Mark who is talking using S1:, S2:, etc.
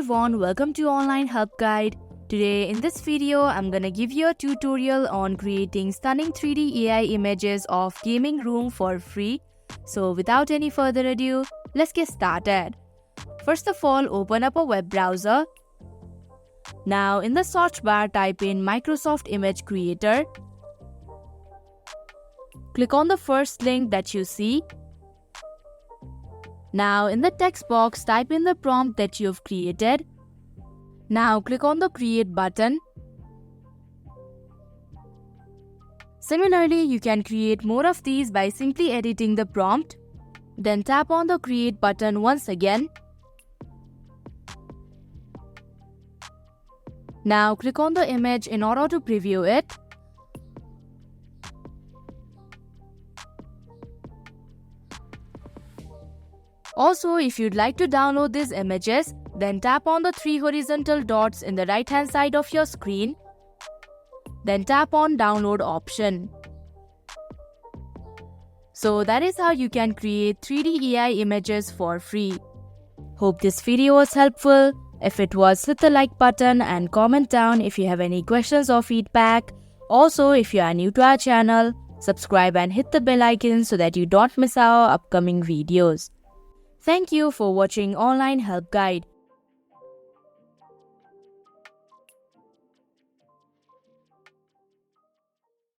S1: everyone, welcome to Online Help Guide. Today in this video, I'm gonna give you a tutorial on creating stunning 3D AI images of gaming room for free. So without any further ado, let's get started. First of all, open up a web browser. Now in the search bar, type in Microsoft Image Creator. Click on the first link that you see. Now in the text box, type in the prompt that you've created. Now click on the Create button. Similarly, you can create more of these by simply editing the prompt. Then tap on the Create button once again. Now click on the image in order to preview it. Also, if you'd like to download these images, then tap on the 3 horizontal dots in the right hand side of your screen. Then tap on Download option. So that is how you can create 3D AI images for free. Hope this video was helpful. If it was, hit the like button and comment down if you have any questions or feedback. Also, if you are new to our channel, subscribe and hit the bell icon so that you don't miss our upcoming videos. Thank you for watching Online Help Guide.